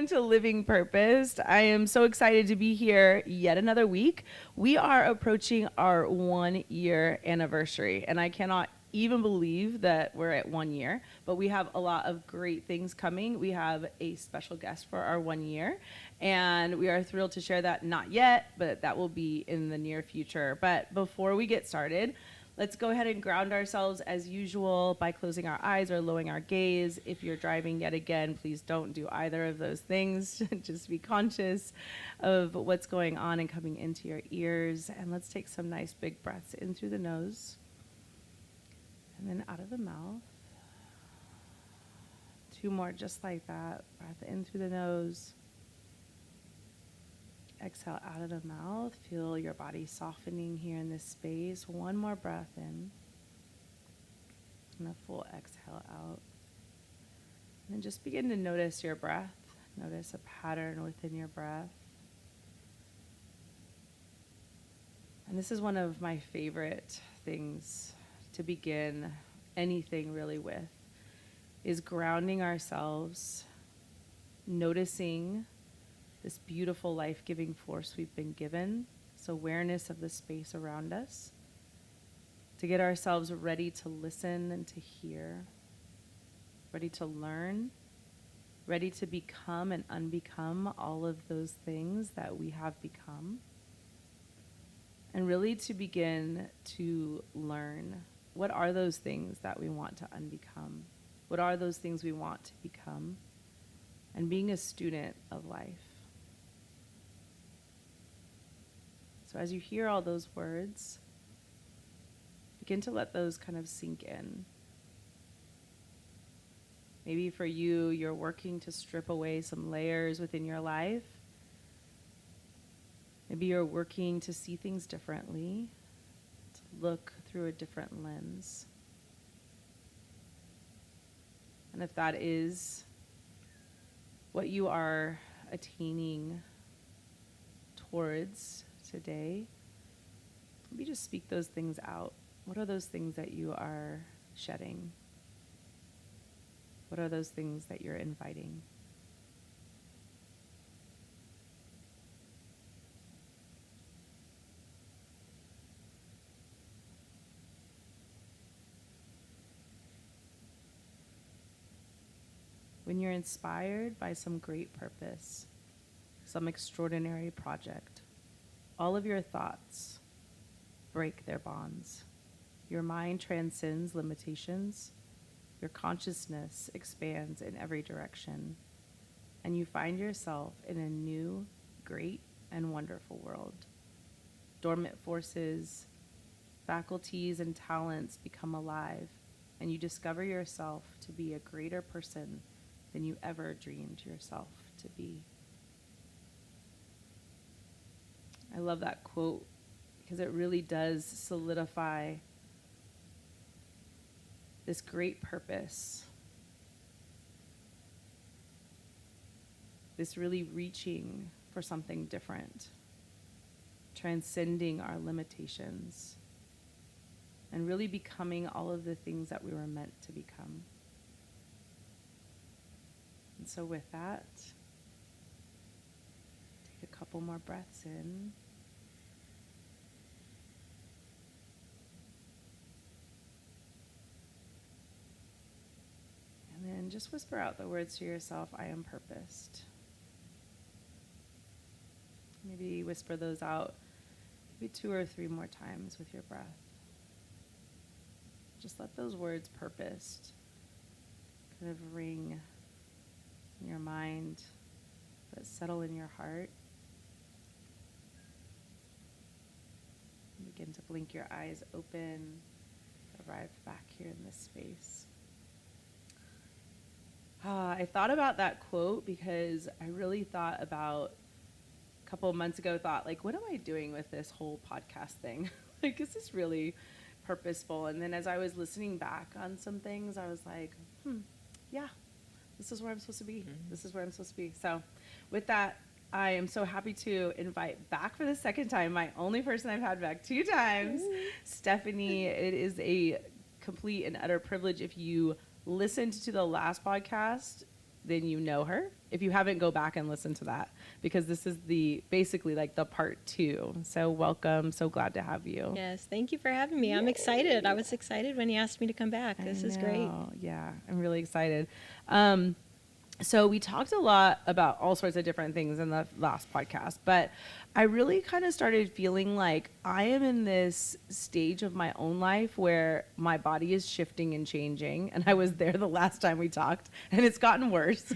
Welcome to Living Purposed. I am so excited to be here yet another week. We are approaching our 1 year anniversary, and I cannot even believe that we're at 1 year, but we have a lot of great things coming. We have a special guest for our 1 year, and we are thrilled to share that. Not yet, but that will be in the near future. But before we get started, let's go ahead and ground ourselves as usual by closing our eyes or lowering our gaze. If you're driving yet again, please don't do either of those things. Just be conscious of what's going on and coming into your ears. And let's take some nice big breaths in through the nose and then out of the mouth. 2 more just like that. Breath in through the nose. Exhale out of the mouth. Feel your body softening here in this space. 1 more breath in. And a full exhale out. And then just begin to notice your breath. Notice a pattern within your breath. And this is one of my favorite things to begin anything really with, is grounding ourselves, noticing this beautiful life-giving force we've been given, this awareness of the space around us, to get ourselves ready to listen and to hear, ready to learn, ready to become and unbecome all of those things that we have become, and really to begin to learn what are those things that we want to unbecome, what are those things we want to become, and being a student of life. So as you hear all those words, begin to let those kind of sink in. Maybe for you, you're working to strip away some layers within your life. Maybe you're working to see things differently, to look through a different lens. And if that is what you are attaining towards today, maybe just speak those things out. What are those things that you are shedding? What are those things that you're inviting? When you're inspired by some great purpose, some extraordinary project, all of your thoughts break their bonds. Your mind transcends limitations. Your consciousness expands in every direction. And you find yourself in a new, great, and wonderful world. Dormant forces, faculties, and talents become alive, and you discover yourself to be a greater person than you ever dreamed yourself to be. I love that quote because it really does solidify this great purpose, this really reaching for something different, transcending our limitations, and really becoming all of the things that we were meant to become. And so with that, take a couple more breaths in. And then just whisper out the words to yourself, I am purposed. Maybe whisper those out maybe 2 or 3 more times with your breath. Just let those words purposed kind of ring in your mind, but settle in your heart. Begin to blink your eyes open, arrive back here in this space. I thought about that quote because I really thought about a couple of months ago, like, what am I doing with this whole podcast thing? Like, is this really purposeful? And then as I was listening back on some things, I was like, yeah, this is where I'm supposed to be. This is where I'm supposed to be. So with that, I am so happy to invite back for the second time, my only person I've had back 2 times, Stephanie. It is a complete and utter privilege. If you listened to the last podcast, then you know her. If you haven't, go back and listen to that, because this is basically like the part 2. So welcome. So glad to have you. Yes. Thank you for having me. I'm excited. I was excited when you asked me to come back. This is great. Yeah, I'm really excited. So we talked a lot about all sorts of different things in the last podcast, but I really kind of started feeling like I am in this stage of my own life where my body is shifting and changing. And I was there the last time we talked, and it's gotten worse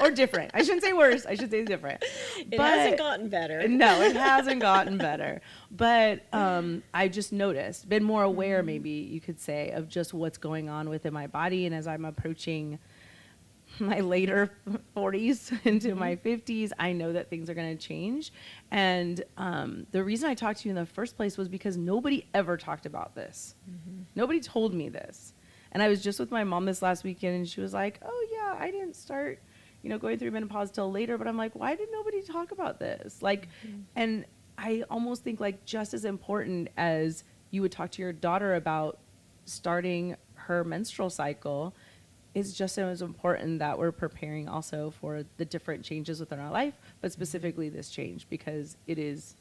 or different. I shouldn't say worse. I should say different. It hasn't gotten better. No, it hasn't gotten better. But I just noticed, been more aware, maybe you could say, of just what's going on within my body. And as I'm approaching my later 40s into my 50s, I know that things are going to change. And the reason I talked to you in the first place was because nobody ever talked about this. Nobody told me this. And I was just with my mom this last weekend, and she was like, oh yeah, I didn't start, going through menopause till later. But I'm like, why did nobody talk about this? Like, and I almost think like just as important as you would talk to your daughter about starting her menstrual cycle, it's just as important that we're preparing also for the different changes within our life, but specifically this change, because it is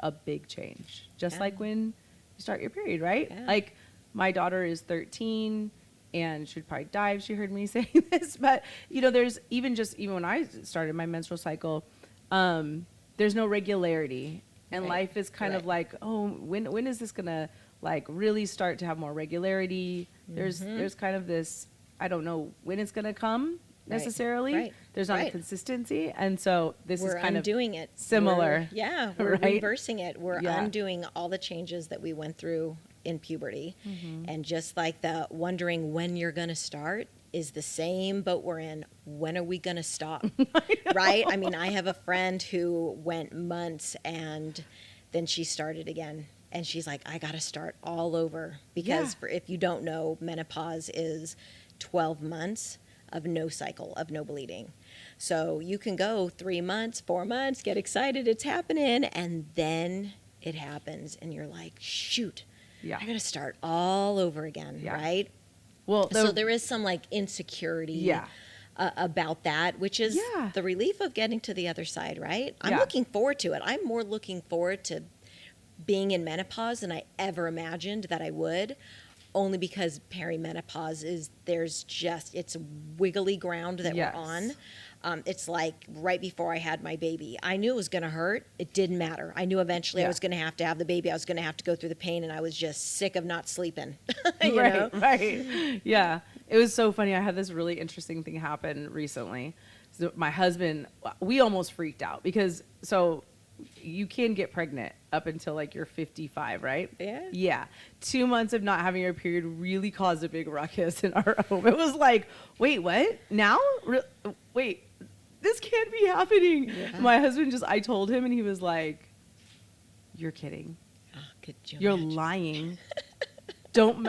a big change. Just like when you start your period, right? Yeah. Like my daughter is 13 and she'd probably die if she heard me say this, but there's even when I started my menstrual cycle, there's no regularity, and life is kind of like, oh, when is this gonna like really start to have more regularity? There's kind of this, I don't know when it's going to come necessarily. Right. There's not a consistency. And so we're kind of undoing it. Similar. We're reversing it. We're undoing all the changes that we went through in puberty. And just like the wondering when you're going to start is the same boat we're in. When are we going to stop? Right? I mean, I have a friend who went months and then she started again. And she's like, I got to start all over. Because if you don't know, menopause is 12 months of no cycle, of no bleeding. So you can go 3 months, 4 months, get excited, it's happening, and then it happens, and you're like, shoot, I got to start all over again, right? Well, so there is some like insecurity about that, which is the relief of getting to the other side, right? I'm looking forward to it. I'm more looking forward to being in menopause than I ever imagined that I would. Only because perimenopause it's wiggly ground that we're on. It's like right before I had my baby. I knew it was going to hurt. It didn't matter. I knew eventually I was going to have the baby. I was going to have to go through the pain, and I was just sick of not sleeping. you know? Right. Yeah. It was so funny. I had this really interesting thing happen recently. So my husband, we almost freaked out because you can get pregnant up until like you're 55, right? Yeah. 2 months of not having your period really caused a big ruckus in our home. It was like, wait, what? Now? Wait, this can't be happening. My husband I told him, and he was like, you're kidding. You're lying. Don't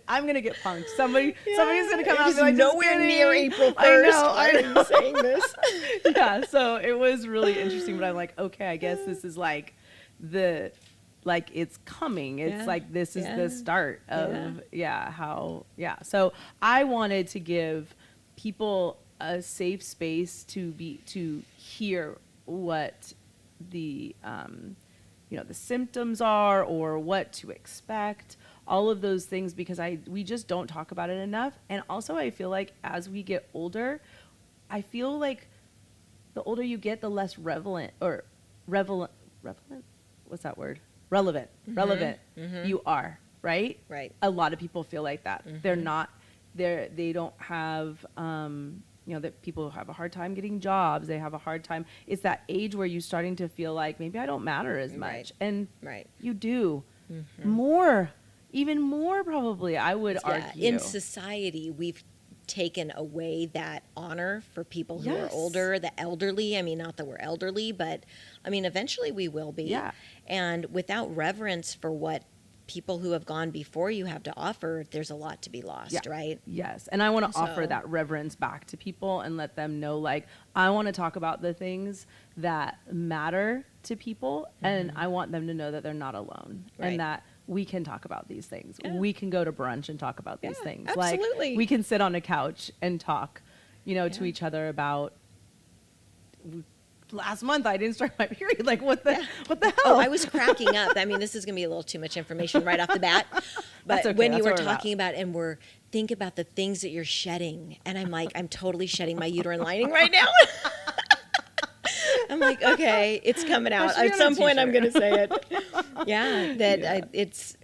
I'm going to get punked. Somebody's going to come out and be like, nowhere near April 1st. I know. Why are you saying this? So it was really interesting, but I'm like, okay, I guess this is like it's coming. It's like, this is the start of, So I wanted to give people a safe space to hear what the, the symptoms are or what to expect. All of those things, because we just don't talk about it enough. And also I feel like as we get older, I feel like the older you get, the less relevant, what's that word? Relevant you are, right? Right. A lot of people feel like that. They're not, they don't have, that people have a hard time getting jobs. They have a hard time. It's that age where you're starting to feel like maybe I don't matter as much. And you do even more probably, I would argue. In society, we've taken away that honor for people who are older, the elderly. I mean, not that we're elderly, but I mean, eventually we will be. Yeah. And without reverence for what people who have gone before you have to offer, there's a lot to be lost, right? Yes. And I want to offer that reverence back to people and let them know, like, I want to talk about the things that matter to people, and I want them to know that they're not alone, and that we can talk about these things. We can go to brunch and talk about these things. Absolutely. Like, we can sit on a couch and talk. to each other about, last month I didn't start my period. Like, what the hell? Oh, I was cracking up. I mean, this is going to be a little too much information right off the bat. But okay. when That's you were what we're talking about, and think about the things that you're shedding. And I'm like, I'm totally shedding my uterine lining right now. I'm like, okay, it's coming out. At some point, I'm going to say it. Yeah, it's.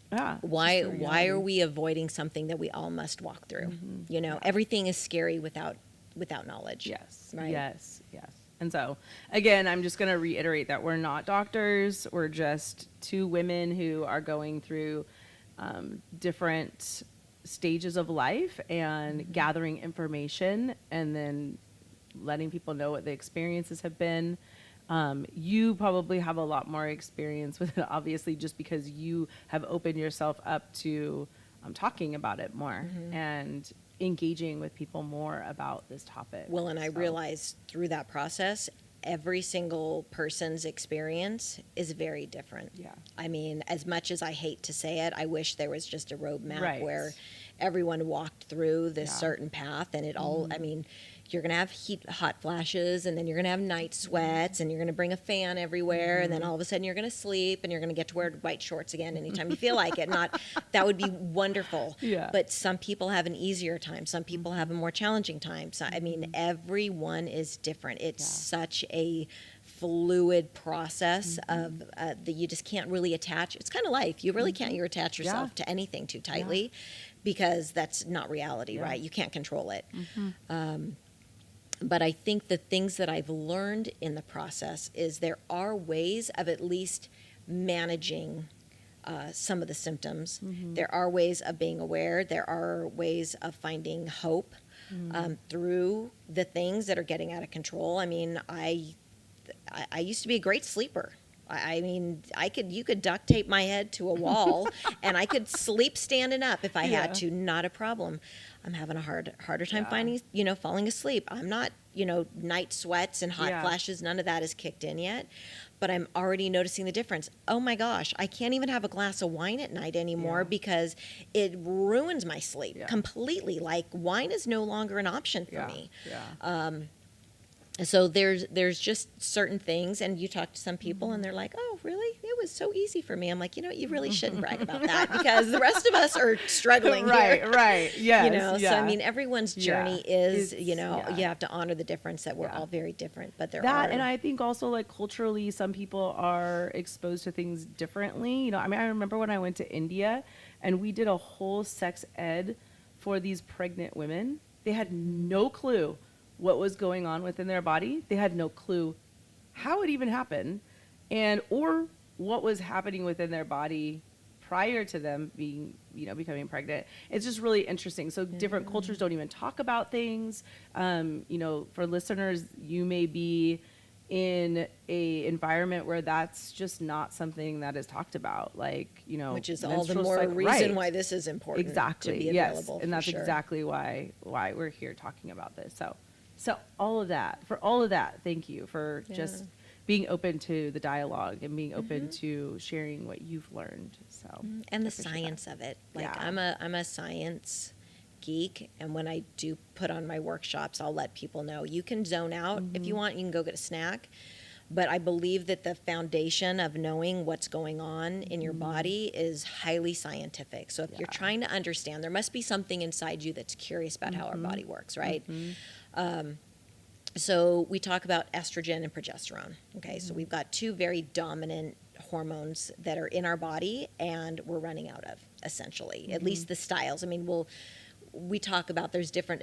Yeah. Why are we avoiding something that we all must walk through? Everything is scary without knowledge. Yes. Right? Yes. And so, again, I'm just going to reiterate that we're not doctors. We're just two women who are going through different stages of life and gathering information, and then letting people know what the experiences have been. You probably have a lot more experience with it, obviously, just because you have opened yourself up to talking about it more and engaging with people more about this topic. Well, and I realized through that process, every single person's experience is very different. Yeah. I mean, as much as I hate to say it, I wish there was just a roadmap where everyone walked through this certain path, and it all, I mean, you're going to have hot flashes, and then you're going to have night sweats, and you're going to bring a fan everywhere, and then all of a sudden you're going to sleep, and you're going to get to wear white shorts again anytime you feel like it. That would be wonderful. Yeah. But some people have an easier time. Some people have a more challenging time. So, I mean, everyone is different. It's such a fluid process of that you just can't really attach. It's kind of life. You really can't attach yourself to anything too tightly because that's not reality, right? You can't control it. But I think the things that I've learned in the process is there are ways of at least managing some of the symptoms. There are ways of being aware. There are ways of finding hope through the things that are getting out of control. I mean, I used to be a great sleeper. I mean, you could duct tape my head to a wall and I could sleep standing up if I had to, not a problem. I'm having a harder time falling asleep. I'm not, night sweats and hot flashes, none of that is kicked in yet, but I'm already noticing the difference. Oh my gosh, I can't even have a glass of wine at night anymore because it ruins my sleep completely. Like, wine is no longer an option for me. So there's just certain things, and you talk to some people and they're like, oh, really? It was so easy for me. I'm like, you really shouldn't brag about that because the rest of us are struggling here. Right. Yes. So I mean, everyone's journey is, you have to honor the difference that we're all very different, but and I think also, like, culturally, some people are exposed to things differently. I mean, I remember when I went to India and we did a whole sex ed for these pregnant women. They had no clue what was going on within their body. They had no clue how it even happened or what was happening within their body prior to them being, becoming pregnant. It's just really interesting. So different cultures don't even talk about things. For listeners, you may be in a environment where that's just not something that is talked about, which is all the more reason why this is important. Exactly. To be available. And that's exactly why we're here talking about this. So all of that, thank you for just being open to the dialogue and being open to sharing what you've learned. So and the science of it. I'm a science geek, and when I do put on my workshops, I'll let people know you can zone out if you want. You can go get a snack. But I believe that the foundation of knowing what's going on in your body is highly scientific. So if you're trying to understand, there must be something inside you that's curious about how our body works, right? So we talk about estrogen and progesterone. Okay, so we've got two very dominant hormones that are in our body and we're running out of, essentially, at least the styles. I mean, we talk about there's a different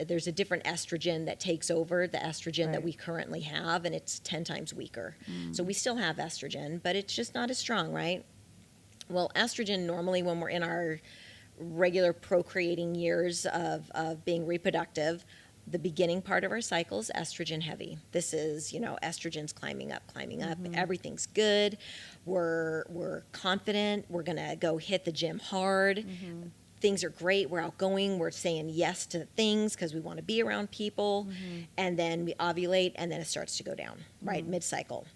estrogen that takes over the estrogen that we currently have, and it's 10 times weaker. So we still have estrogen, but it's just not as strong, right? Well, estrogen normally when we're in our regular procreating years of being reproductive, the beginning part of our cycle is estrogen heavy. This is, estrogen's climbing up. Everything's good. We're confident. We're going to go hit the gym hard. Things are great. We're outgoing. We're saying yes to things because we want to be around people. And then we ovulate, and then it starts to go down, right, mid-cycle.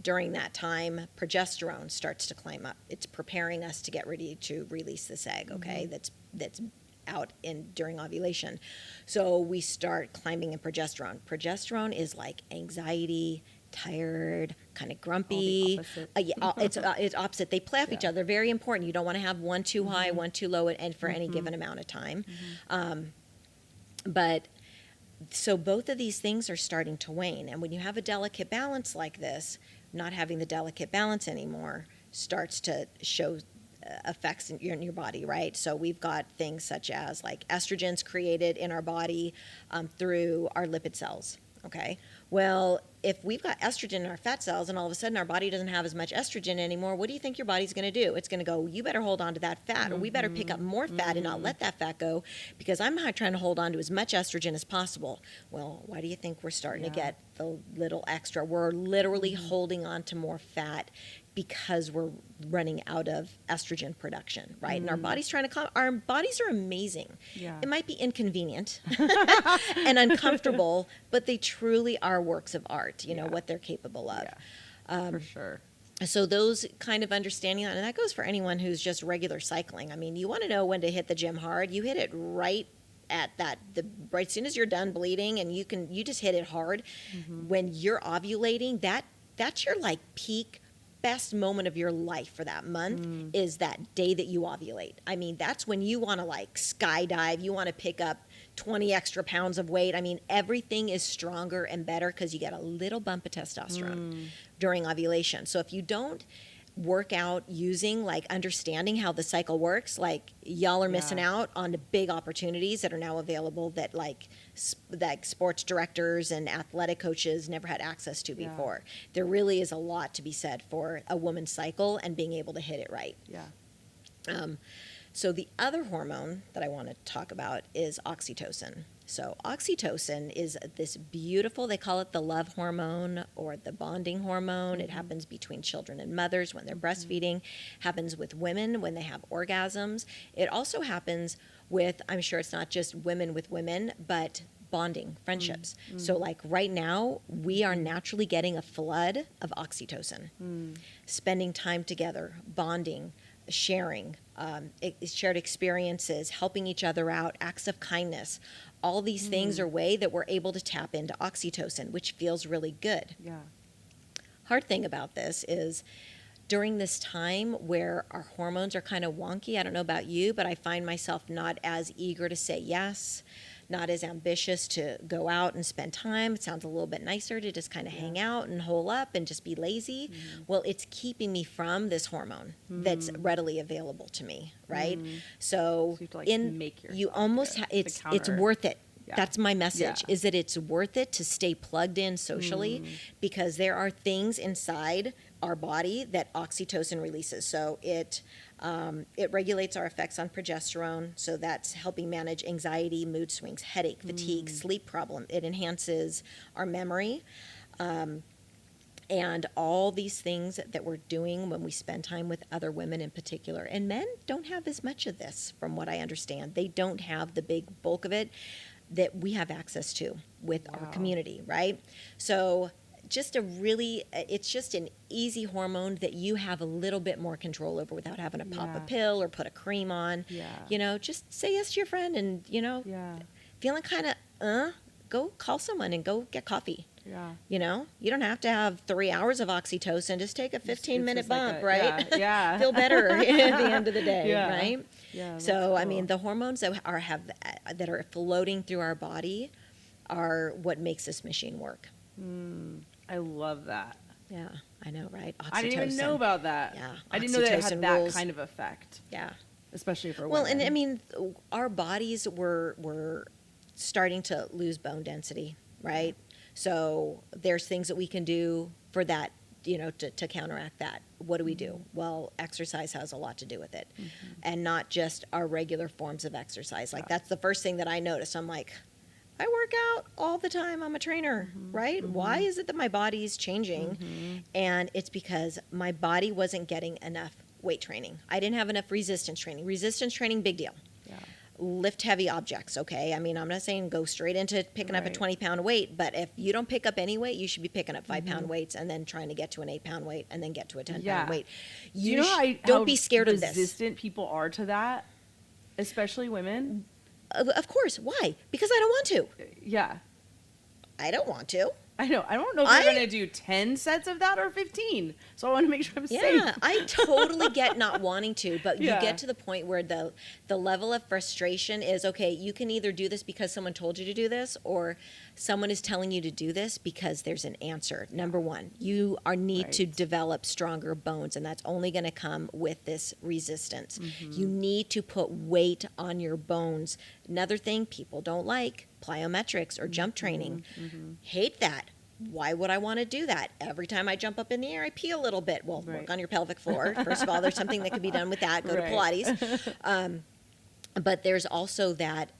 During that time, progesterone starts to climb up. It's preparing us to get ready to release this egg, okay, that's out during ovulation. So we start climbing in progesterone. Progesterone is like anxiety, tired, kind of grumpy. It's opposite. They play off each other. Very important. You don't want to have one too high, one too low, and for any given amount of time. But so both of these things are starting to wane. And when you have a delicate balance like this, not having the delicate balance anymore starts to show effects in your body, right? So we've got things such as like estrogens created in our body through our lipid cells. Okay. Well, if we've got estrogen in our fat cells and all of a sudden our body doesn't have as much estrogen anymore, what do you think your body's going to do? It's going to go, you better hold on to that fat, or we better pick up more fat and not let that fat go, because I'm not trying to hold on to as much estrogen as possible. Well, why do you think we're starting to get the little extra? We're literally holding on to more fat because we're running out of estrogen production, right? And our body's trying to our bodies are amazing. Yeah. It might be inconvenient and uncomfortable, but they truly are works of art, you know, what they're capable of. For sure. So those kind of understanding, and that goes for anyone who's just regular cycling. I mean, you want to know when to hit the gym hard. You hit it right at right as soon as you're done bleeding, and you just hit it hard. When you're ovulating, that's your like peak best moment of your life for that month is that day that you ovulate. I mean, that's when you want to like skydive, you want to pick up 20 extra pounds of weight. I mean, everything is stronger and better because you get a little bump of testosterone during ovulation. So if you don't work out using like understanding how the cycle works, like y'all are missing out on the big opportunities that are now available that like sports directors and athletic coaches never had access to before. There really is a lot to be said for a woman's cycle and being able to hit it right. So the other hormone that I want to talk about is oxytocin. So oxytocin is this beautiful, they call it the love hormone or the bonding hormone. It happens between children and mothers when they're breastfeeding, happens with women when they have orgasms. It also happens with, I'm sure it's not just women with women, but bonding, friendships. So like right now, we are naturally getting a flood of oxytocin. Spending time together, bonding, sharing, shared experiences, helping each other out, acts of kindness. All these things are way that we're able to tap into oxytocin, which feels really good. Hard thing about this is during this time where our hormones are kind of wonky, I don't know about you, but I find myself not as eager to say yes, not as ambitious to go out and spend time. It sounds a little bit nicer to just kind of hang out and hole up and just be lazy. Well, it's keeping me from this hormone that's readily available to me, right? So you have to, like, make yourself you almost it's worth it. That's my message, is that it's worth it to stay plugged in socially because there are things inside our body that oxytocin releases. So it regulates our effects on progesterone. So that's helping manage anxiety, mood swings, headache, fatigue, sleep problem. It enhances our memory. And all these things that we're doing when we spend time with other women in particular. And men don't have as much of this, from what I understand. They don't have the big bulk of it that we have access to with our community, right? So it's just an easy hormone that you have a little bit more control over without having to pop a pill or put a cream on. You know, just say yes to your friend and, you know, feeling kind of, go call someone and go get coffee. You know, you don't have to have 3 hours of oxytocin. Just take a 15-minute bump, right? Feel better at the end of the day, right? So, cool. I mean, the hormones that are floating through our body are what makes this machine work. I love that. Yeah, I know, right? Oxytocin. I didn't even know about that. Yeah, I didn't know that it had that rules. kind of effect. Yeah. Especially for women. Well, and I mean, our bodies were starting to lose bone density, right? So there's things that we can do for that, you know, to counteract that. What do we do? Well, exercise has a lot to do with it. And not just our regular forms of exercise. Like that's the first thing that I notice. I'm like, I work out all the time. I'm a trainer, right? Why is it that my body's changing? And it's because my body wasn't getting enough weight training. I didn't have enough resistance training. Resistance training, big deal. Lift heavy objects, okay? I mean, I'm not saying go straight into picking up a 20-pound weight, but if you don't pick up any weight, you should be picking up 5-pound weights and then trying to get to an 8-pound weight and then get to a 10-pound weight. You know don't be scared of this. Resistant people are to that, especially women. Of course. Why? Because I don't want to. Yeah. I don't want to. I know. I don't know if you're going to do 10 sets of that or 15. So I want to make sure I'm safe. Yeah, I totally get not wanting to, but Yeah. you get to the point where the level of frustration is, okay, you can either do this because someone told you to do this, or someone is telling you to do this because there's an answer. Number one, you need to develop stronger bones, and that's only going to come with this resistance. You need to put weight on your bones. Another thing people don't like, plyometrics or jump training. Hate that. Why would I want to do that? Every time I jump up in the air, I pee a little bit. Well, work on your pelvic floor. First of all, there's something that can be done with that. Go to Pilates. But there's also that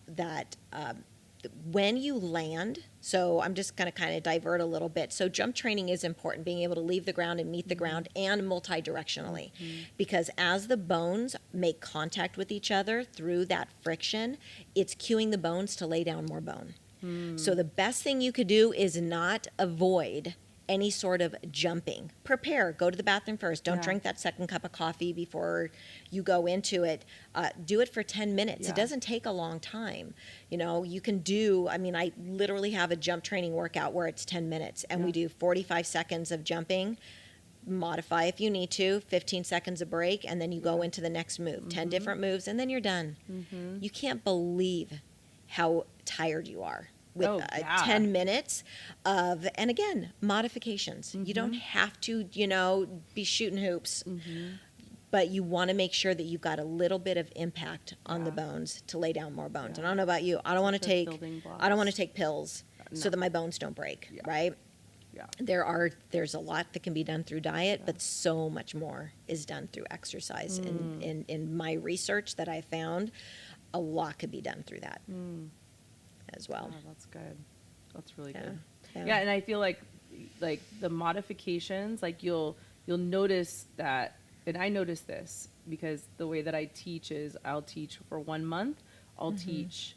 when you land, so I'm just going to kind of divert a little bit. So jump training is important, being able to leave the ground and meet the ground, and multi-directionally. Because as the bones make contact with each other through that friction, it's cueing the bones to lay down more bone. So the best thing you could do is not avoid any sort of jumping. Prepare. Go to the bathroom first. Don't drink that second cup of coffee before you go into it. Do it for 10 minutes. It doesn't take a long time. You know, you can do, I mean, I literally have a jump training workout where it's 10 minutes, and we do 45 seconds of jumping. Modify if you need to, 15 seconds of break, and then you go into the next move. 10 different moves, and then you're done. You can't believe how tired you are with 10 minutes of, and again, modifications. You don't have to, you know, be shooting hoops, but you want to make sure that you've got a little bit of impact on the bones to lay down more bones. And I don't know about you, I don't want to take pills so that my bones don't break, right? There's a lot that can be done through diet, but so much more is done through exercise. In my research that I found, a lot could be done through that as well. Oh, that's good. That's really good. Yeah, and I feel like the modifications, like you'll notice that, and I notice this because the way that I teach is I'll teach for 1 month, I'll teach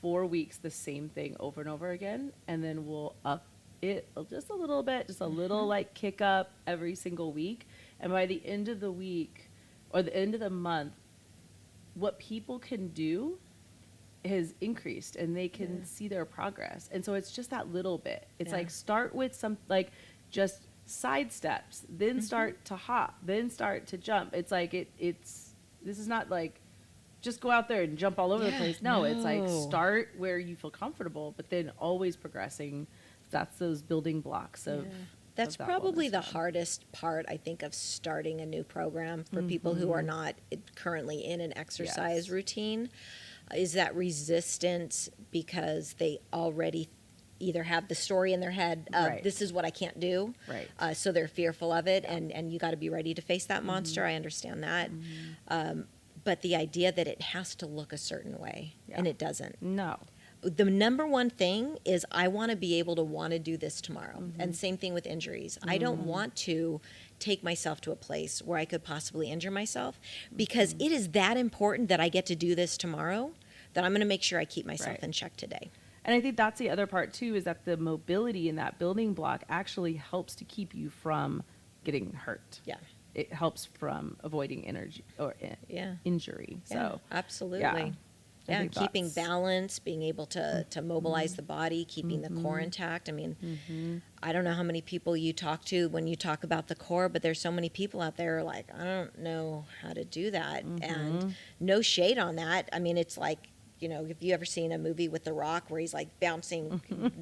4 weeks the same thing over and over again, and then we'll up it just a little bit, just a little like kick up every single week. And by the end of the week or the end of the month, what people can do has increased, and they can see their progress. And so it's just that little bit. It's like start with some, like just side steps, then start to hop, then start to jump. It's like this is not like just go out there and jump all over the place. No, it's like start where you feel comfortable, but then always progressing. That's those building blocks of That's probably the hardest part, I think, of starting a new program for people who are not currently in an exercise routine, is that resistance, because they already either have the story in their head of this is what I can't do, so they're fearful of it, and you got to be ready to face that monster. I understand that. But the idea that it has to look a certain way, and it doesn't. No. The number one thing is I want to be able to want to do this tomorrow. And same thing with injuries. I don't want to take myself to a place where I could possibly injure myself, because it is that important that I get to do this tomorrow, that I'm going to make sure I keep myself in check today. And I think that's the other part too, is that the mobility in that building block actually helps to keep you from getting hurt. Yeah. It helps from avoiding energy or injury. So absolutely. Yeah, keeping balance, being able to mobilize the body, keeping the core intact. I mean, I don't know how many people you talk to when you talk about the core, but there's so many people out there like, I don't know how to do that. And no shade on that. I mean, it's like, you know, if you ever seen a movie with The Rock where he's like bouncing,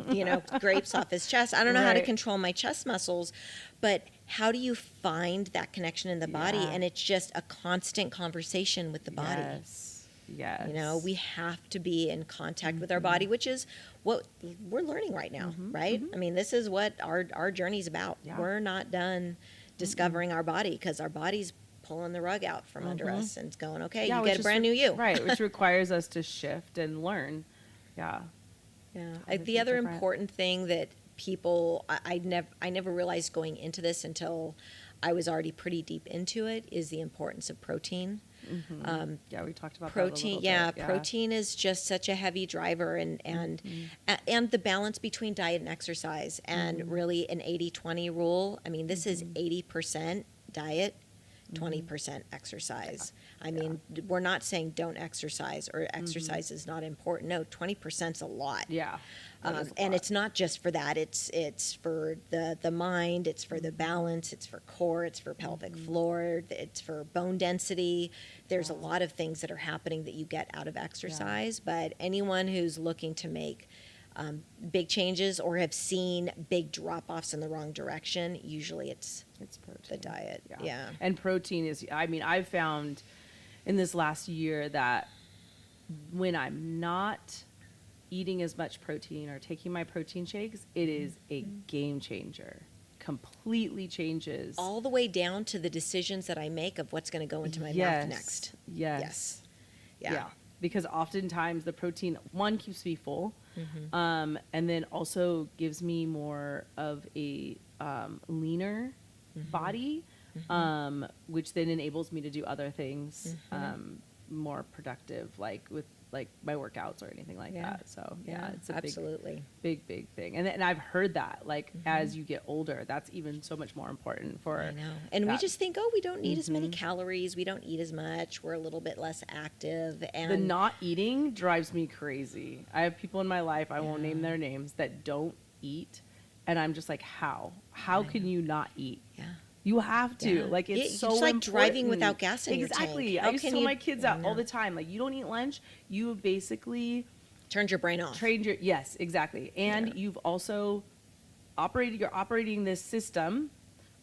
you know, grapes off his chest. I don't know how to control my chest muscles, but how do you find that connection in the body? And it's just a constant conversation with the body. Yes. You know, we have to be in contact with our body, which is what we're learning right now, right? I mean, this is what our journey's about. We're not done discovering our body, because our body's pulling the rug out from under us and it's going, okay, you get a brand new you. Right, which requires us to shift and learn. The other important thing that people, I never realized going into this until I was already pretty deep into it, is the importance of protein. We talked about protein. That a little bit. Protein is just such a heavy driver, and the balance between diet and exercise, and really an 80-20 rule. I mean, this is 80% diet, 20% exercise. I mean, we're not saying don't exercise or exercise is not important. No, 20% is a lot. Yeah. And it's not just for that. It's for the mind. It's for the balance. It's for core. It's for pelvic floor. It's for bone density. There's a lot of things that are happening that you get out of exercise. But anyone who's looking to make big changes or have seen big drop-offs in the wrong direction, usually it's protein. the diet. Yeah. And protein is, I mean, I've found in this last year that when I'm not eating as much protein or taking my protein shakes, it is a game changer. Completely changes. All the way down to the decisions that I make of what's going to go into my mouth next. Yes. Yeah. Because oftentimes the protein, one, keeps me full, and then also gives me more of a leaner body, which then enables me to do other things more productive, like with like my workouts or anything like that. So it's a absolutely big thing. And I've heard that like as you get older, that's even so much more important for. I know. And we just think, oh, we don't need as many calories. We don't eat as much. We're a little bit less active. And the not eating drives me crazy. I have people in my life, I won't name their names, that don't eat. And I'm just like, how? How can you not eat? Yeah. You have to. Like, it's so just like important. driving without gas in exactly. your tank. I used to tell my kids that all the time. Like, you don't eat lunch, you have basically turned your brain off. Trained your, yes, exactly. And you've also you're operating this system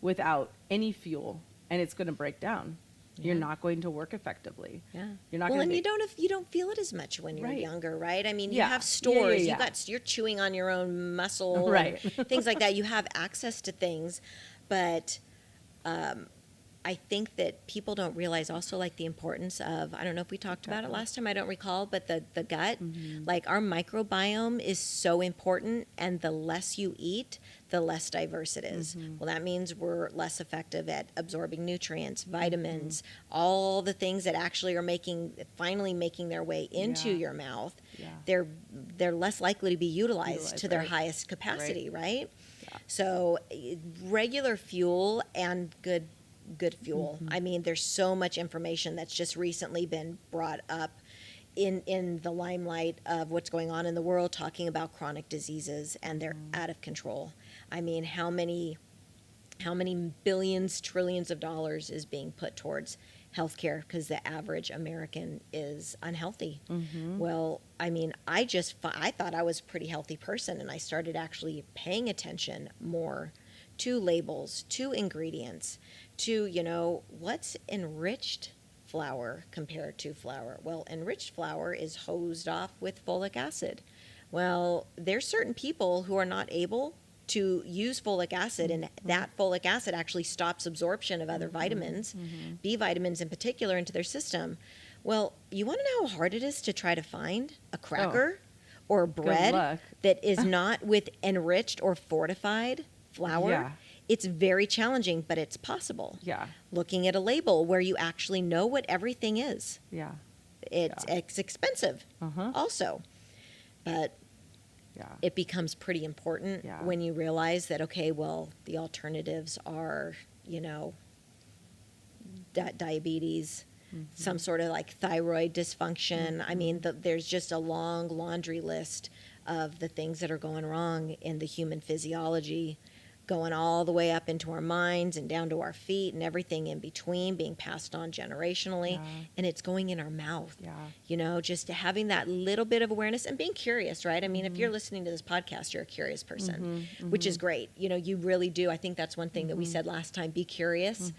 without any fuel, and it's going to break down. You're not going to work effectively. Yeah. You're not well, going and you don't feel it as much when you're younger, right? I mean, you have stores. You're chewing on your own muscle, right? Things like that. You have access to things, but I think that people don't realize also like the importance of, I don't know if we talked about it last time, I don't recall, but the gut, like our microbiome is so important, and the less you eat, the less diverse it is. Well, that means we're less effective at absorbing nutrients, vitamins, all the things that actually are finally making their way into your mouth. They're less likely to be utilized to their highest capacity, right? So regular fuel and good fuel. I mean, there's so much information that's just recently been brought up in the limelight of what's going on in the world, talking about chronic diseases, and they're out of control. I mean, how many billions, trillions of dollars is being put towards healthcare because the average American is unhealthy? Well, I mean, I thought I was a pretty healthy person, and I started actually paying attention more to labels, to ingredients, to, what's enriched flour compared to flour. Well, enriched flour is hosed off with folic acid. Well, there's certain people who are not able to use folic acid, and that folic acid actually stops absorption of other vitamins, B vitamins in particular, into their system. Well, you want to know how hard it is to try to find a cracker or bread that is not with enriched or fortified flour? It's very challenging, but it's possible. Looking at a label where you actually know what everything is. It's expensive also. But it becomes pretty important when you realize that, okay, well, the alternatives are, diabetes, some sort of like thyroid dysfunction. I mean, there's just a long laundry list of the things that are going wrong in the human physiology, going all the way up into our minds and down to our feet and everything in between, being passed on generationally, and it's going in our mouth. Just having that little bit of awareness and being curious, right? I mean, if you're listening to this podcast, you're a curious person, which is great. You really do. I think that's one thing that we said last time, be curious,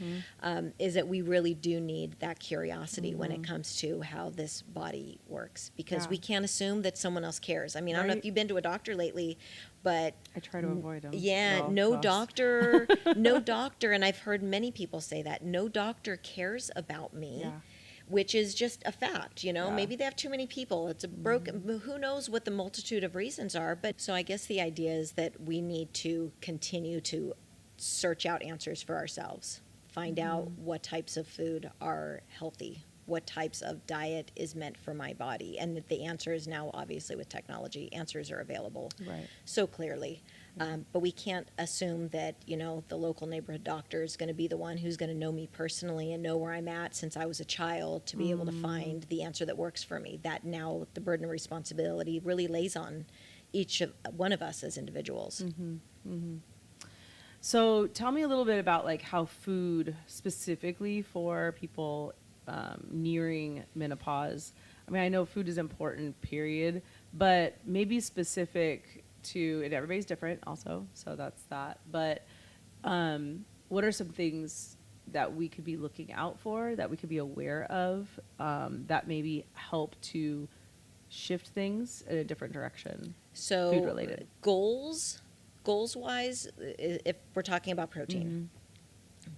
is that we really do need that curiosity when it comes to how this body works, because we can't assume that someone else cares. I mean, I don't know if you've been to a doctor lately, but I try to avoid them. No doctor, and I've heard many people say that, no doctor cares about me, which is just a fact, Maybe they have too many people. It's a broken, who knows what the multitude of reasons are. But so I guess the idea is that we need to continue to search out answers for ourselves, find out what types of food are healthy, what types of diet is meant for my body. And the answer is now, obviously, with technology, answers are available so clearly. But we can't assume that, the local neighborhood doctor is going to be the one who's going to know me personally and know where I'm at since I was a child to be able to find the answer that works for me. That now the burden of responsibility really lays on one of us as individuals. So tell me a little bit about like how food specifically for people nearing menopause. I mean, I know food is important, period, but maybe specific to, and everybody's different also, so that's that. But what are some things that we could be looking out for, that we could be aware of, that maybe help to shift things in a different direction, So food related? goals wise, if we're talking about protein,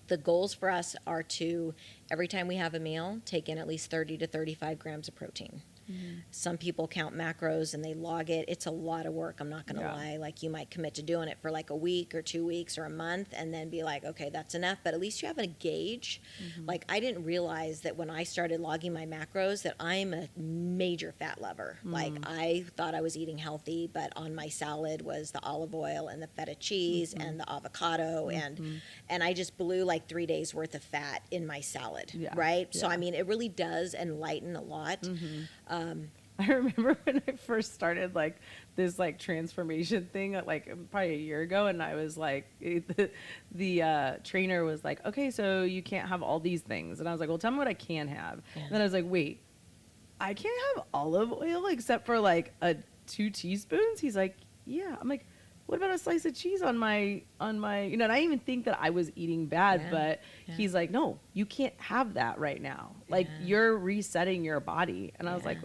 the goals for us are to, every time we have a meal, take in at least 30 to 35 grams of protein. Some people count macros and they log it. It's a lot of work. I'm not going to lie. Like, you might commit to doing it for like a week or 2 weeks or a month and then be like, okay, that's enough. But at least you have a gauge. Like, I didn't realize that when I started logging my macros that I'm a major fat lover. Like, I thought I was eating healthy, but on my salad was the olive oil and the feta cheese and the avocado and I just blew like 3 days worth of fat in my salad. Right? So I mean, it really does enlighten a lot. I remember when I first started like this like transformation thing like probably a year ago, and I was like, the trainer was like, okay, so you can't have all these things, and I was like, well, tell me what I can have. And then I was like, wait, I can't have olive oil except for like 2 teaspoons. He's like, yeah. I'm like, what about a slice of cheese on my, and I didn't even think that I was eating bad, but he's like, no, you can't have that right now. Like, you're resetting your body. And I was like,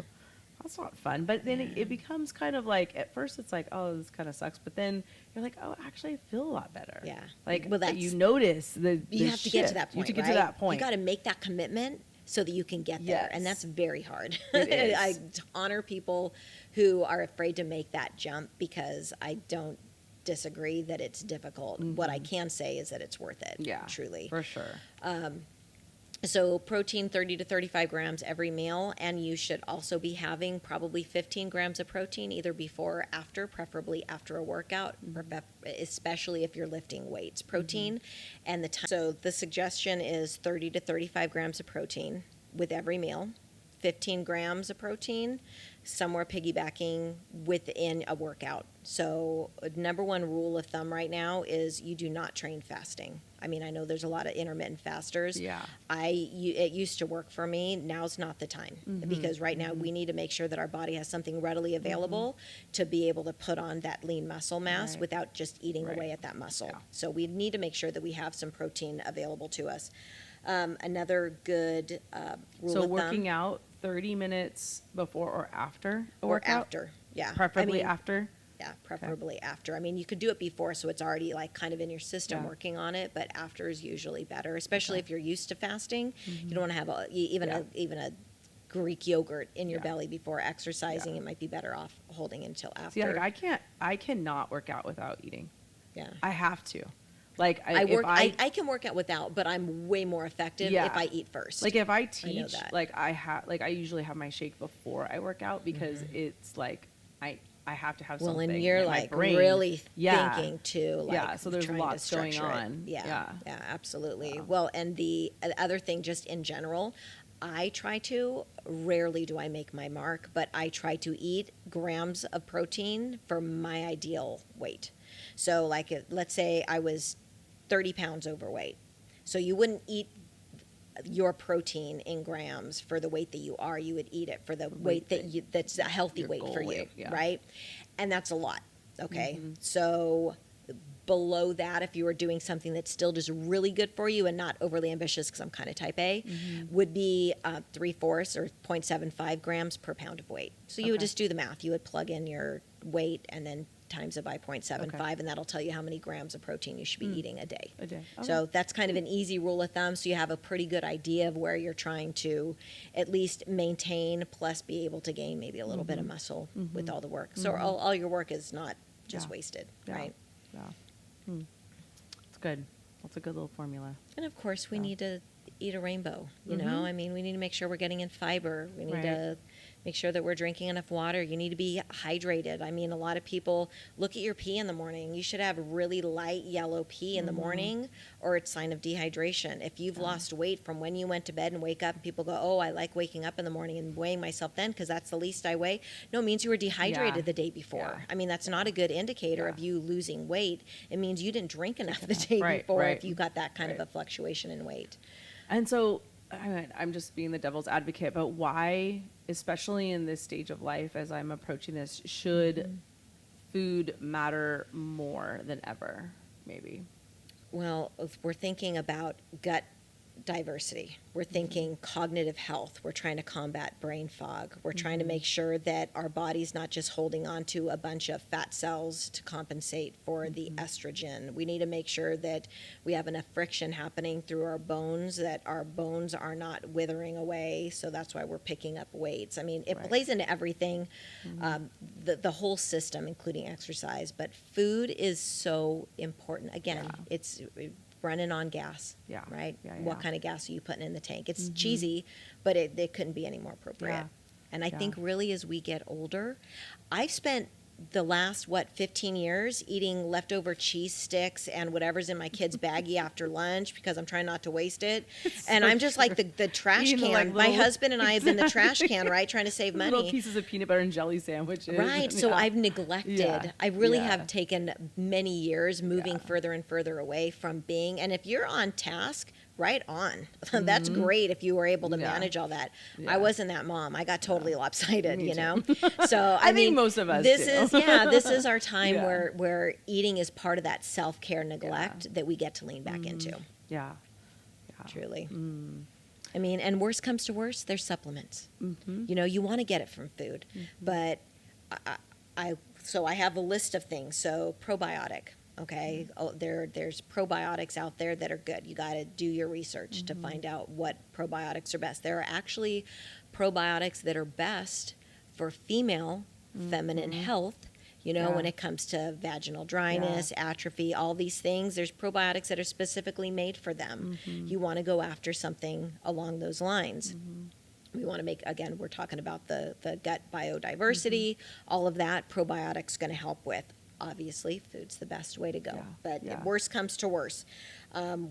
that's not fun. But then it becomes kind of like, at first it's like, oh, this kind of sucks. But then you're like, oh, actually I feel a lot better. Yeah. Like, well, you notice you have to get to that point. You have to get right? to that point. You got to make that commitment so that you can get there. And that's very hard. It is. I honor people who are afraid to make that jump, because I don't disagree that it's difficult. What I can say is that it's worth it. Yeah, truly. for sure. So protein, 30 to 35 grams every meal, and you should also be having probably 15 grams of protein either before or after, preferably after a workout, especially if you're lifting weights. Protein and the time. So the suggestion is 30 to 35 grams of protein with every meal, 15 grams of protein, somewhere piggybacking within a workout. So number one rule of thumb right now is you do not train fasting. I mean, I know there's a lot of intermittent fasters. Yeah. It used to work for me. Now's not the time, because right now we need to make sure that our body has something readily available to be able to put on that lean muscle mass without just eating away at that muscle. Yeah. So we need to make sure that we have some protein available to us. Another good rule of thumb. So working out 30 minutes before or after a or workout? after, yeah. Preferably after? Yeah, preferably after. I mean, you could do it before, so it's already like kind of in your system working on it, but after is usually better, especially if you're used to fasting. You don't want to have even a Greek yogurt in your belly before exercising. It might be better off holding until after. See, like I cannot work out without eating. Yeah. I have to. Like I can work out without, but I'm way more effective if I eat first. Like if I teach, I usually have my shake before I work out, because it's like I have to have something. Well, and you're in like my brain. really thinking too. Like so there's lots going on. Yeah, absolutely. Wow. Well, and the other thing, just in general, rarely do I make my mark, but I try to eat grams of protein for my ideal weight. So like, let's say I was 30 pounds overweight. So you wouldn't eat your protein in grams for the weight that you are. You would eat it for the weight that's a healthy weight for you, right? And that's a lot, okay? So below that, if you were doing something that's still just really good for you and not overly ambitious, because I'm kind of type A, would be 3/4 or 0.75 grams per pound of weight. So you would just do the math. You would plug in your weight and then times it by 0.75, and that'll tell you how many grams of protein you should be eating a day. Okay. So that's kind of an easy rule of thumb, so you have a pretty good idea of where you're trying to at least maintain, plus be able to gain maybe a little bit of muscle with all the work. So all your work is not just wasted, right? Yeah. It's good. That's a good little formula. And of course, we need to eat a rainbow. You know, I mean, we need to make sure we're getting in fiber. We need to Make sure that we're drinking enough water. You need to be hydrated. I mean, a lot of people look at your pee in the morning. You should have really light yellow pee in the morning, or it's sign of dehydration. If you've lost weight from when you went to bed and wake up, and people go, oh, I like waking up in the morning and weighing myself then because that's the least I weigh. No, it means you were dehydrated the day before. I mean, that's not a good indicator of you losing weight. It means you didn't drink enough the day before if you got that kind of a fluctuation in weight. And so I'm just being the devil's advocate, but why, especially in this stage of life, as I'm approaching this, should food matter more than ever, maybe? Well, if we're thinking about gut diversity. We're thinking cognitive health. We're trying to combat brain fog. We're trying to make sure that our body's not just holding on to a bunch of fat cells to compensate for the estrogen. We need to make sure that we have enough friction happening through our bones, that our bones are not withering away. So that's why we're picking up weights. I mean, it plays into everything, the whole system, including exercise. But food is so important. Again, it's running on gas, right? What kind of gas are you putting in the tank? It's cheesy, but it couldn't be any more appropriate. And I think really as we get older, I've spent the last, 15 years eating leftover cheese sticks and whatever's in my kid's baggie after lunch because I'm trying not to waste it. And I'm just like the trash can. Like my husband and I have been the trash can, right? Trying to save money. Little pieces of peanut butter and jelly sandwiches. Right. So I've neglected. I really have taken many years moving further and further away from being. And if you're on task, right on. That's great if you were able to manage all that. I wasn't that mom. I got totally lopsided, you know? So I mean, think most of us this is our time where eating is part of that self-care neglect that we get to lean back into. Yeah. Truly. I mean, and worst comes to worst, there's supplements. You know, you want to get it from food. But I have a list of things. So probiotic. Okay, there's probiotics out there that are good. You got to do your research to find out what probiotics are best. There are actually probiotics that are best for female feminine health. You know, when it comes to vaginal dryness, atrophy, all these things, there's probiotics that are specifically made for them. You want to go after something along those lines. We want to make, again, we're talking about the gut biodiversity, all of that probiotics going to help with. Obviously, food's the best way to go. But if worst comes to worst,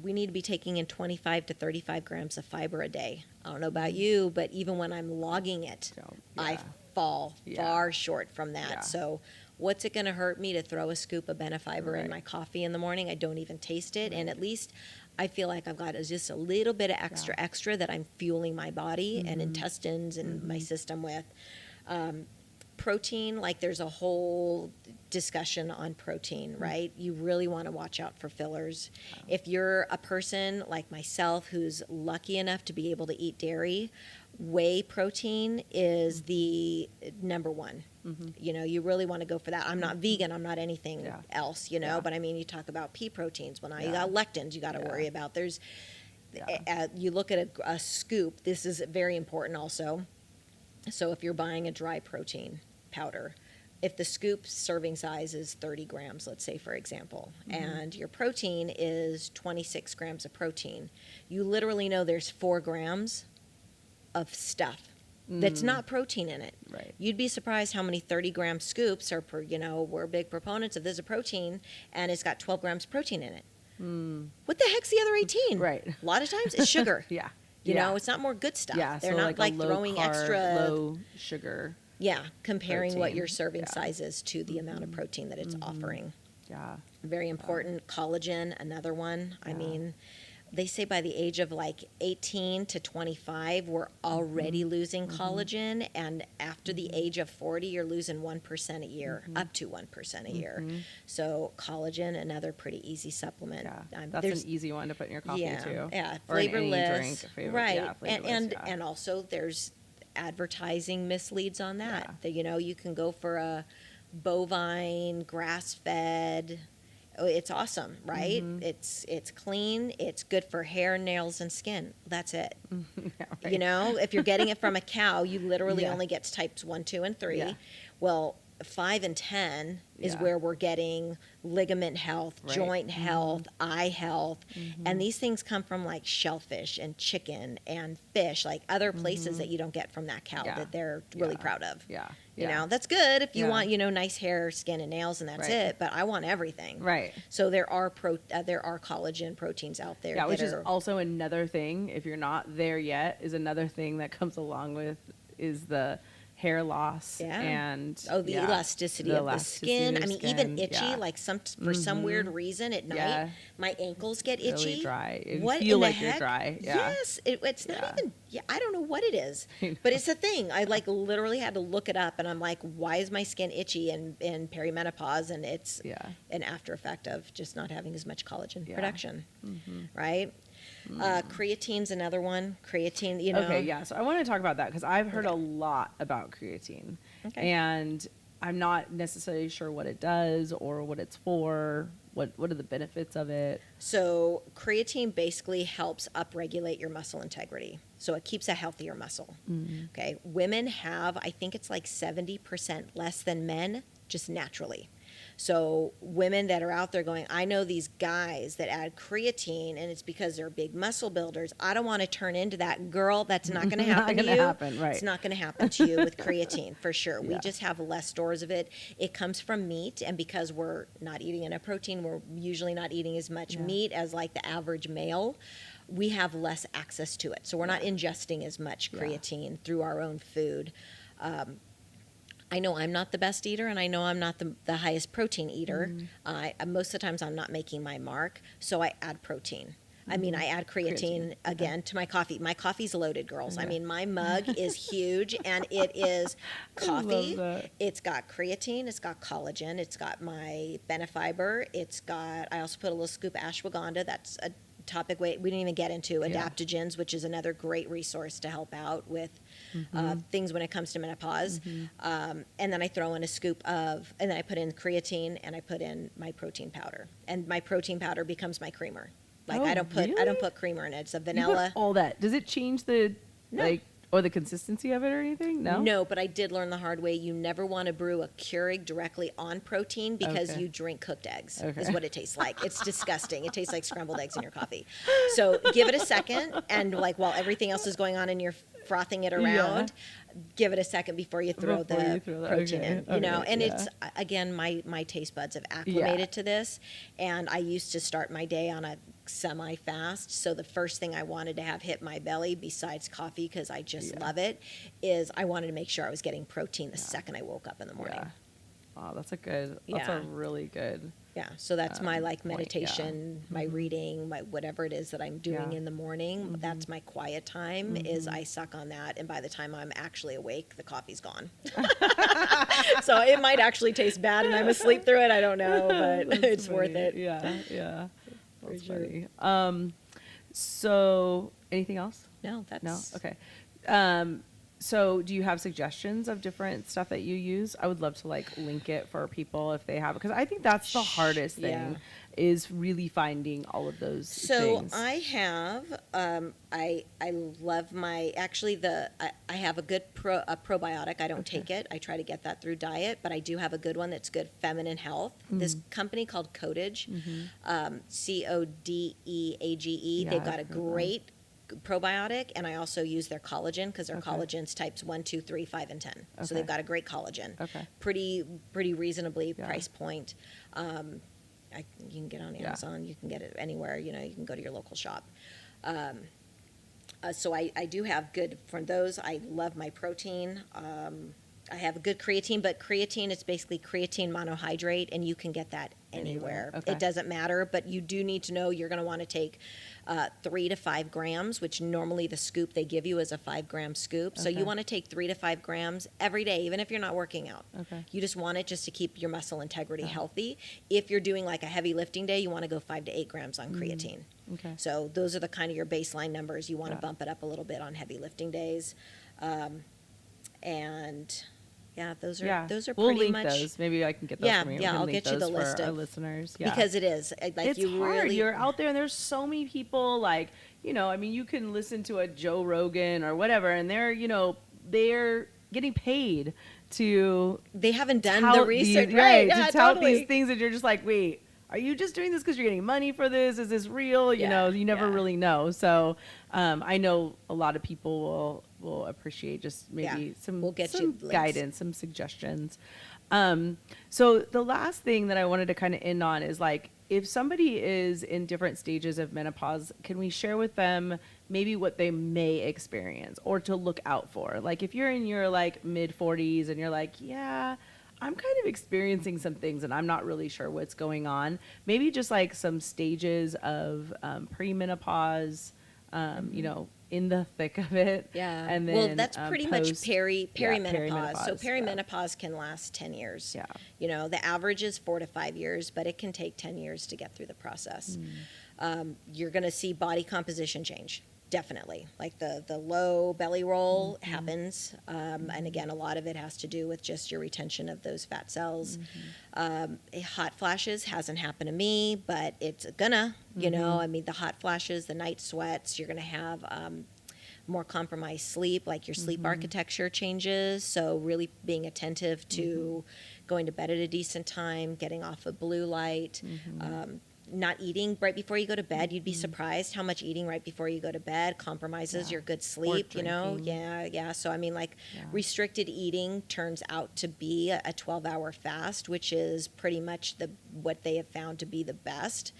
we need to be taking in 25 to 35 grams of fiber a day. I don't know about you, but even when I'm logging it, I fall far short from that. So what's it going to hurt me to throw a scoop of Benefiber in my coffee in the morning? I don't even taste it. And at least I feel like I've got just a little bit of extra that I'm fueling my body and intestines and my system with. Protein, like there's a whole discussion on protein, right? You really want to watch out for fillers. If you're a person like myself who's lucky enough to be able to eat dairy, whey protein is the number one. You know, you really want to go for that. I'm not vegan. I'm not anything else, you know, but I mean, you talk about pea proteins. Well, now you got lectins you got to worry about. There's, you look at a scoop. This is very important also. So if you're buying a dry protein powder, if the scoop serving size is 30 grams, let's say, for example, and your protein is 26 grams of protein, you literally know there's 4 grams of stuff that's not protein in it. Right. You'd be surprised how many 30-gram scoops are, we're big proponents of this a protein, and it's got 12 grams protein in it. What the heck's the other 18? Right. A lot of times it's sugar. You know, it's not more good stuff. so They're not like throwing extra low sugar. Comparing protein. what your serving size is to the amount of protein that it's offering. Very important. Collagen, another one. I mean, they say by the age of like 18 to 25, we're already losing collagen. And after the age of 40, you're losing 1% a year, up to 1% a year. So collagen, another pretty easy supplement. That's an easy one to put in your coffee too. Flavorless. Or in any drink. Right. And also there's advertising misleads on that. That, you know, you can go for a bovine, grass-fed. It's awesome, right? It's clean. It's good for hair, nails, and skin. That's it. You know, if you're getting it from a cow, you literally only get types 1, 2, and 3. Well, 5 and 10 is Yeah. where we're getting ligament health, Right. joint health, eye health. And these things come from like shellfish and chicken and fish, like other places that you don't get from that cow Yeah. that they're really Yeah. proud of. Yeah. You Yeah. know, that's good if you Yeah. want, nice hair, skin, and nails, and that's Right. it. But I want everything. Right. So there are collagen proteins out there. Yeah, which that is are, also another thing, if you're not there yet, is another thing that comes along with is the hair loss Yeah. and the elasticity of the skin. of I mean, even skin, itchy. yeah. Like for some weird reason at night, Yeah. my ankles get itchy. Really dry. You What feel in the like you're heck? dry. Yeah. Yes, it's not Yeah. even. Yeah, I don't know what it is, but it's a thing. I like literally had to look it up, and I'm like, why is my skin itchy in perimenopause? And it's Yeah. an after effect of just not having as much collagen Yeah. production, right? Creatine's another one. Creatine, Okay, yeah. So I want to talk about that because I've heard a lot about creatine. Okay. And I'm not necessarily sure what it does or what it's for. What are the benefits of it? So creatine basically helps upregulate your muscle integrity. So it keeps a healthier muscle. Okay. Women have, I think it's like 70% less than men, just naturally. So women that are out there going, I know these guys that add creatine and it's because they're big muscle builders. I don't want to turn into that girl. That's not going to happen to you. Right. It's not going to happen to you with creatine for sure. We Yeah. just have less stores of it. It comes from meat, and because we're not eating enough protein, we're usually not eating as much meat as like the average male. We have less access to it. So we're not ingesting as much creatine through our own food. I know I'm not the best eater, and I know I'm not the highest protein eater. Most of the times I'm not making my mark, so I add protein. I mean, I add creatine again to my coffee. My coffee's loaded, girls. I mean, my mug is huge, and it is coffee. It's got creatine. It's got collagen. It's got my Benefiber. I also put a little scoop of ashwagandha. That's a topic we didn't even get into. Adaptogens, which is another great resource to help out with things when it comes to menopause. And then I throw in a scoop and then I put in creatine, and I put in my protein powder, and my protein powder becomes my creamer. Like I don't put creamer in it. It's a vanilla. You put all that. Does it change the No. or the consistency of it or anything? No. No, but I did learn the hard way. You never want to brew a Keurig directly on protein because you drink cooked eggs. Is what it tastes like. It's disgusting. It tastes like scrambled eggs in your coffee. So give it a second, and like while everything else is going on and you're frothing it around, give it a second before you throw the protein in. And it's again my taste buds have acclimated to this, and I used to start my day on a semi-fast. So the first thing I wanted to have hit my belly, besides coffee, because I just love it, is I wanted to make sure I was getting protein the second I woke up in the morning. Yeah. Oh, that's a really good. Yeah, so that's my like point, meditation, my reading, my whatever it is that I'm doing in the morning. That's my quiet time. Is I suck on that, and by the time I'm actually awake, the coffee's gone. So it might actually taste bad, and I'm asleep through it. I don't know, but it's worth it. Yeah. That's funny. So anything else? No, that's No. Okay. So do you have suggestions of different stuff that you use? I would love to like link it for people if they have it, because I think that's the hardest thing is really finding all of those things. I have I love my I have a good probiotic. I don't take it. I try to get that through diet, but I do have a good one that's good feminine health. This company called Codeage, Codeage. They've got a great probiotic, and I also use their collagen because their collagen's types 1, 2, 3, 5, and 10. So they've got a great collagen. Pretty reasonably price point. You can get on Amazon. You can get it anywhere. You can go to your local shop. So I do have good from those. I love my protein. I have a good creatine, but creatine is basically creatine monohydrate, and you can get that anywhere. It doesn't matter, but you do need to know you're going to want to take 3 to 5 grams, which normally the scoop they give you is a 5-gram scoop. So you want to take 3 to 5 grams every day, even if you're not working out. You just want it just to keep your muscle integrity healthy. If you're doing like a heavy lifting day, you want to go 5 to 8 grams on creatine. So those are the kind of your baseline numbers. You want to bump it up a little bit on heavy lifting days. And yeah, those are we'll pretty link much those. Maybe I can get those from you. Yeah, I'll link get you the those list for our of listeners. because it is like it's you hard. really You're out there, and there's so many people. Like I mean, you can listen to a Joe Rogan or whatever, and they're getting paid to they haven't done the tout research, these, right? to Yeah, tout totally. these things that you're just like, wait, are you just doing this because you're getting money for this? Is this real? You know, Yeah, you never yeah. really know. So I know a lot of people will appreciate just Yeah, maybe we'll get you links. guidance, some suggestions. So the last thing that I wanted to kind of end on is like, if somebody is in different stages of menopause, can we share with them maybe what they may experience or to look out for? Like if you're in your like mid 40s and you're like, yeah, I'm kind of experiencing some things and I'm not really sure what's going on. Maybe just like some stages of premenopause, you know, in the thick of it. Yeah. And Well, then that's pretty much post, perimenopause. So perimenopause. perimenopause can last 10 years. Yeah. You know, the average is 4 to 5 years, but it can take 10 years to get through the process. You're going to see body composition change. Definitely. Like the low belly roll happens. And again, a lot of it has to do with just your retention of those fat cells. Hot flashes hasn't happened to me, but it's gonna, you know, I mean, the hot flashes, the night sweats, you're going to have more compromised sleep, like your sleep architecture changes. So really being attentive to going to bed at a decent time, getting off of blue light, not eating right before you go to bed. You'd be surprised how much eating right before you go to bed compromises your good sleep, you know? Yeah. So, I mean, like restricted eating turns out to be a 12-hour fast, which is pretty much what they have found to be the best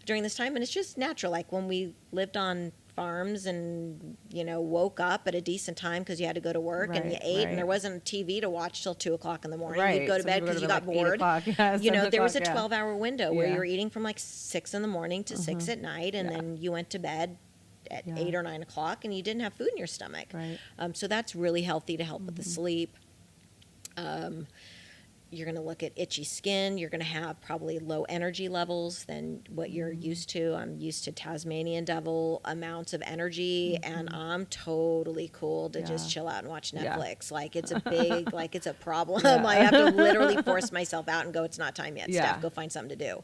during this time. And it's just natural. Like when we lived on farms and, you know, woke up at a decent time because you had to go to work and you ate and there wasn't TV to watch till 2 o'clock in the morning. You'd go to bed because you got bored. You know, there was a 12-hour window where you were eating from like 6 in the morning to 6 at night, and then you went to bed at 8 or 9 o'clock and you didn't have food in your stomach. So that's really healthy to help with the sleep. You're going to look at itchy skin. You're going to have probably low energy levels than what you're used to. I'm used to Tasmanian devil amounts of energy, and I'm totally cool to just chill out and watch Netflix. Like it's a big, like it's a problem. I have to literally force myself out and go, it's not time yet, Steph. Go find something to do.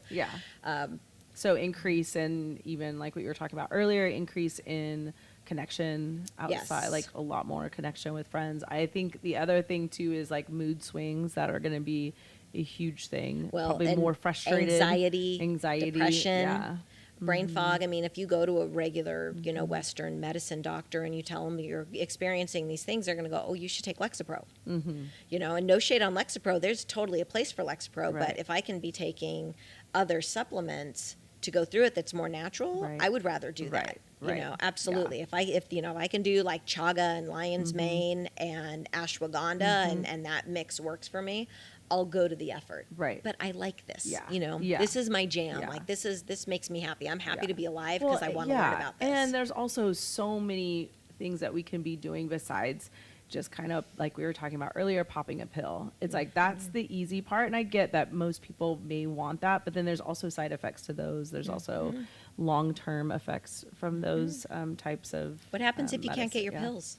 So increase in, even like what you were talking about earlier, increase in connection outside, like a lot more connection with friends. I think the other thing too is like mood swings that are going to be a huge thing. Probably more frustrated, anxiety, depression, brain fog. I mean, if you go to a regular, you know, Western medicine doctor and you tell them you're experiencing these things, they're going to go, oh, you should take Lexapro. You know, and no shade on Lexapro. There's totally a place for Lexapro. But if I can be taking other supplements to go through it that's more natural, I would rather do that. You know, absolutely. If you know, if I can do like chaga and lion's mane and ashwagandha and that mix works for me, I'll go to the effort. But I like this. You know, this is my jam. Like this makes me happy. I'm happy to be alive because I want to learn about this. And there's also so many things that we can be doing besides just kind of like we were talking about earlier, popping a pill. It's like that's the easy part, and I get that most people may want that, but then there's also side effects to those. There's also long-term effects from those types of what happens if you can't get your pills?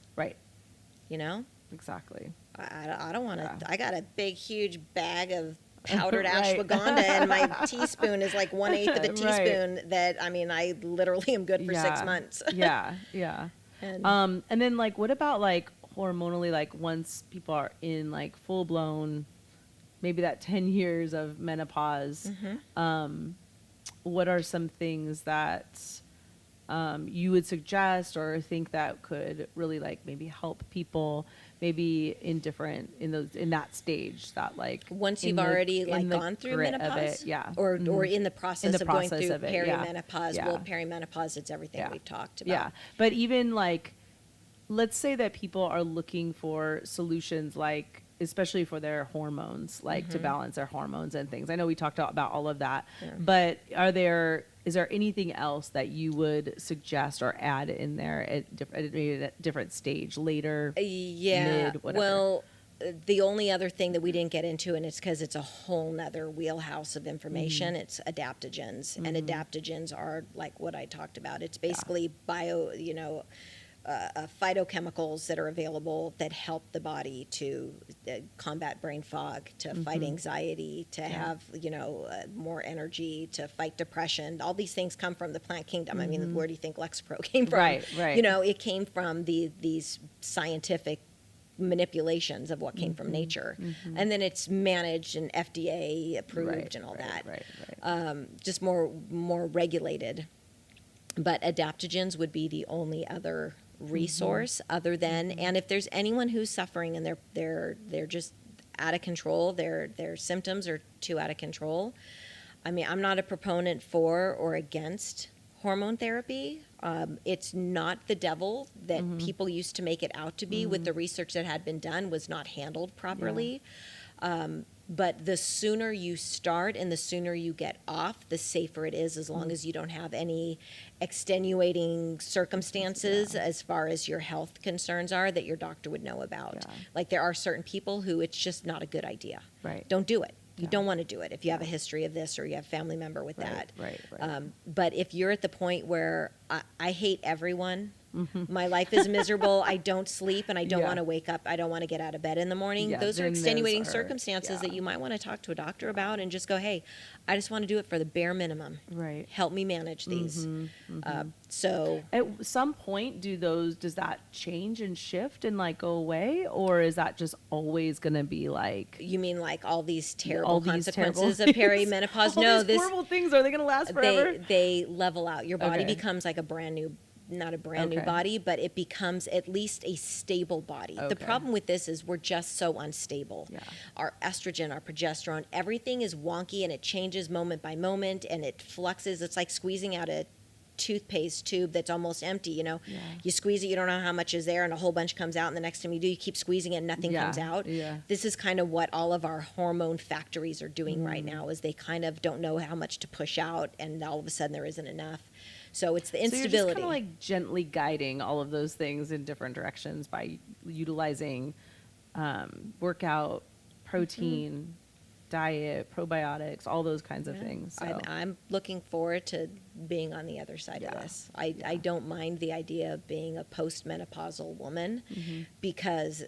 You know? Exactly. I don't want to. I got a big, huge bag of powdered ashwagandha, and my teaspoon is like 1/8 of a teaspoon. That, I mean, I literally am good for 6 months. And then like, what about like hormonally, like once people are in like full blown, maybe that 10 years of menopause, what are some things that you would suggest or think that could really like maybe help people maybe in that stage, that like once you've already like gone through menopause, or in the process of going through perimenopause. Well, perimenopause, it's everything we've talked about. But even like, let's say that people are looking for solutions, like especially for their hormones, like to balance their hormones and things. I know we talked about all of that, but is there anything else that you would suggest or add in there at a different stage, later, mid, whatever? Well, the only other thing that we didn't get into, and it's because it's a whole nother wheelhouse of information, it's adaptogens. And adaptogens are like what I talked about. It's basically phytochemicals that are available that help the body to combat brain fog, to fight anxiety, to have, more energy, to fight depression. All these things come from the plant kingdom. I mean, where do you think Lexapro came from? Right. You know, it came from these scientific manipulations of what came from nature. And then it's managed and FDA approved Right, and all right, that. right. Just more regulated. But adaptogens would be the only other resource other than, and if there's anyone who's suffering and they're just out of control, their symptoms are too out of control. I mean, I'm not a proponent for or against hormone therapy. It's not the devil that people used to make it out to be. With the research that had been done, was not handled properly. But the sooner you start and the sooner you get off, the safer it is, as long as you don't have any extenuating circumstances as far as your health concerns are that your doctor would know about. Like, there are certain people who it's just not a good idea. Right. Don't do it. You don't want to do it if you have a history of this or you have a family member with that. Right. But if you're at the point where I hate everyone, my life is miserable, I don't sleep, and I don't want to wake up, I don't want to get out of bed in the morning, those are extenuating circumstances that you might want to talk to a doctor about and just go, hey, I just want to do it for the bare minimum. Right. Help me manage these. So at some point, does that change and shift and like go away, or is that just always going to be like? You mean like all these terrible consequences terrible of perimenopause? No, these horrible things, are they going to last forever? They level out. Your body becomes like a brand new, not a brand new body, but it becomes at least a stable body. The problem with this is we're just so unstable. Our estrogen, our progesterone, everything is wonky and it changes moment by moment and it fluxes. It's like squeezing out a toothpaste tube that's almost empty. You squeeze it, you don't know how much is there, and a whole bunch comes out, and the next time you do, you keep squeezing it and nothing comes out. This is kind of what all of our hormone factories are doing right now, is they kind of don't know how much to push out, and all of a sudden there isn't enough. So it's the instability. So you're just kind of like gently guiding all of those things in different directions by utilizing workout, protein, diet, probiotics, all those kinds of things. So. I'm looking forward to being on the other side of this. I don't mind the idea of being a postmenopausal woman because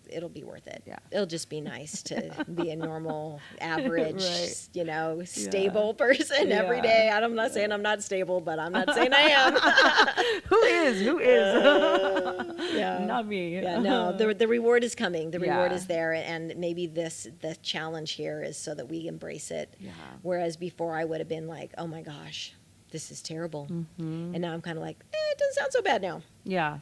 it'll be worth it. It'll just be nice to be a normal, average, stable person every day. I'm not saying I'm not stable, but I'm not saying I am. Who is? Not me. No, the reward is coming. The reward is there, and maybe the challenge here is so that we embrace it. Whereas before I would have been like, oh my gosh, this is terrible. And now I'm kind of like, it doesn't sound so bad now. Yeah.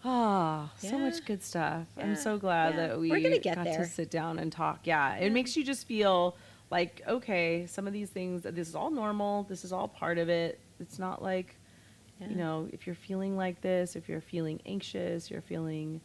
Oh, so much good stuff. I'm so glad that we're gonna got to sit down and talk. It makes you just feel like, okay, some of these things, this is all normal. This is all part of it. It's not like, if you're feeling like this, if you're feeling anxious, you're feeling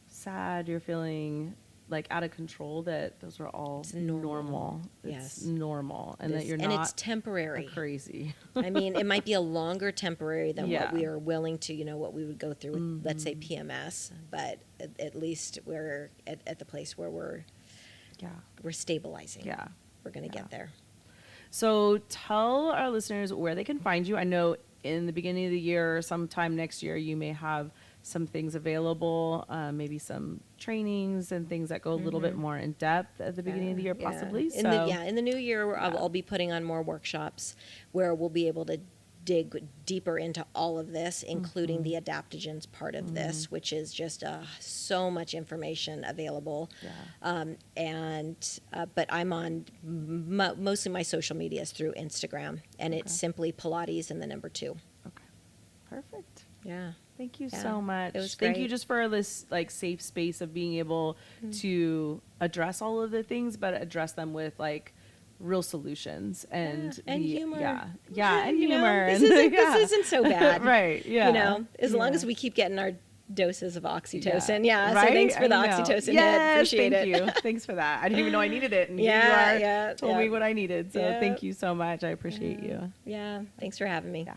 sad, you're feeling like out of control, that those are all normal. It's normal. And that you're not. And it's temporary. Crazy. I mean, it might be a longer temporary than what we are willing to, what we would go through with, let's say, PMS. But at least we're at the place where we're stabilizing. We're going to get there. So tell our listeners where they can find you. I know in the beginning of the year or sometime next year, you may have some things available, maybe some trainings and things that go a little bit more in depth at the beginning of the year, possibly. In the new year, I'll be putting on more workshops where we'll be able to dig deeper into all of this, including the adaptogens part of this, which is just so much information available. But I'm on mostly my social media is through Instagram, and it's simply Pilates and the number 2. Okay, perfect. Thank you Yeah, so much. it was Thank great. you just for this like safe space of being able to address all of the things, but address them with like real solutions and humor. And humor. This isn't so bad. Right. Yeah. As long as we keep getting our doses of oxytocin. Right? So thanks for the oxytocin. Yes, Appreciate thank it. you. Thanks for that. I didn't even know I needed it. And you told me what I needed. So thank you so much. I appreciate you. Yeah. Thanks for having me. Yeah.